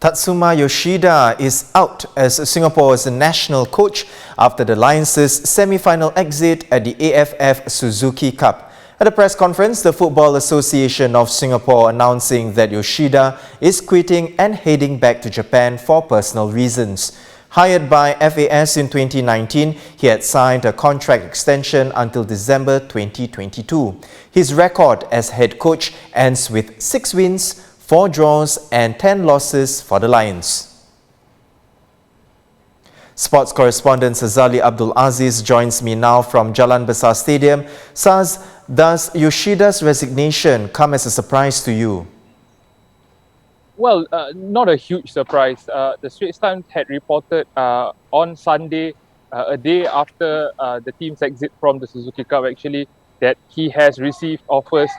Tatsuma Yoshida is out as Singapore's national coach after the Lions' semi-final exit at the AFF Suzuki Cup. At a press conference, the Football Association of Singapore announcing that Yoshida is quitting and heading back to Japan for personal reasons. Hired by FAS in 2019, he had signed a contract extension until December 2022. His record as head coach ends with 6 wins, 4 draws and 10 losses for the Lions. Sports correspondent Sazali Abdul Aziz joins me now from Jalan Besar Stadium. Saz, does Yoshida's resignation come as a surprise to you? Well, not a huge surprise. The Straits Times had reported on Sunday, a day after the team's exit from the Suzuki Cup actually, that he has received offers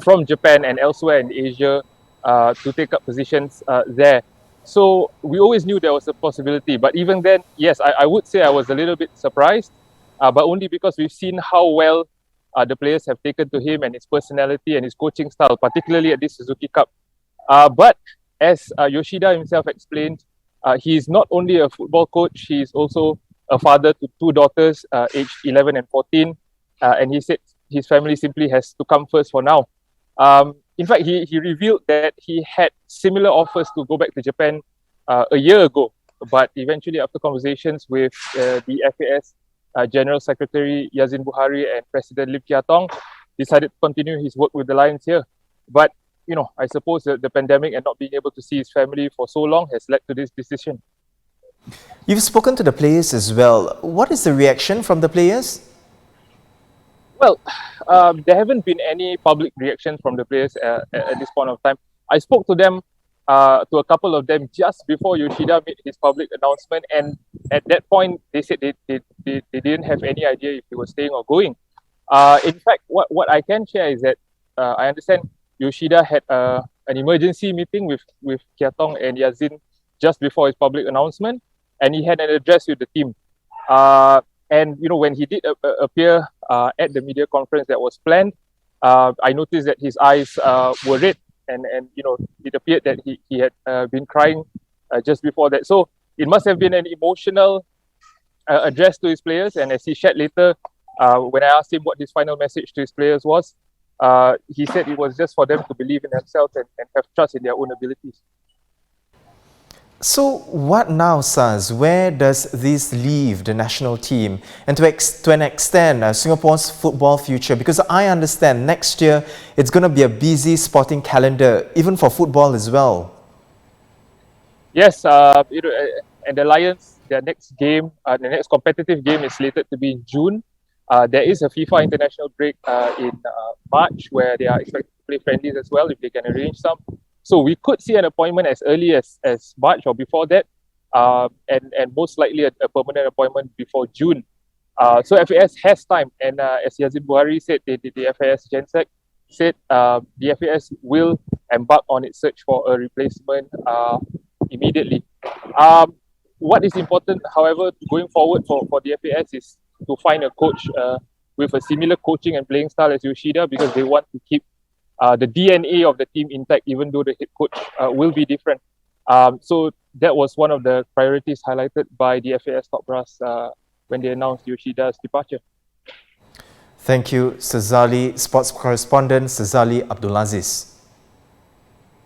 from Japan and elsewhere in Asia to take up positions there. So we always knew there was a possibility, but even then, yes, I would say I was a little bit surprised, but only because we've seen how well the players have taken to him and his personality and his coaching style, particularly at this Suzuki Cup. But as Yoshida himself explained, he is not only a football coach, he is also a father to 2 daughters, aged 11 and 14, and he said his family simply has to come first for now. In fact, he revealed that he had similar offers to go back to Japan a year ago, but eventually after conversations with the FAS General Secretary Yazin Buhari and President Lim Kia Tong, decided to continue his work with the Lions here. But, you know, I suppose the pandemic and not being able to see his family for so long has led to this decision. You've spoken to the players as well. What is the reaction from the players? Well, there haven't been any public reactions from the players at this point of time. I spoke to them, to a couple of them just before Yoshida made his public announcement, and at that point they said they didn't have any idea if he was staying or going. In fact, what I can share is that I understand Yoshida had an emergency meeting with Kia Tong and Yazin just before his public announcement, and he had an address with the team. And you know, when he did appear at the media conference that was planned, I noticed that his eyes were red, and you know, it appeared that he had been crying just before that. So it must have been an emotional address to his players. And as he shared later, when I asked him what his final message to his players was, he said it was just for them to believe in themselves and have trust in their own abilities. So what now, Saz? Where does this leave the national team and to an extent Singapore's football future? Because I understand next year it's going to be a busy sporting calendar, even for football as well. Yes, you know, and the Lions, their next game, the next competitive game is slated to be in June. There is a FIFA international break in March where they are expected to play friendlies as well if they can arrange some. So we could see an appointment as early as March or before that, and most likely a permanent appointment before June. So FAS has time, and as Yazin Buhari said, the FAS Gensec said the FAS will embark on its search for a replacement immediately. What is important, however, going forward for the FAS is to find a coach with a similar coaching and playing style as Yoshida, because they want to keep the DNA of the team intact, even though the head coach will be different. So that was one of the priorities highlighted by the FAS top brass when they announced Yoshida's departure. Thank you, Sazali. Sports correspondent Sazali Abdul Aziz.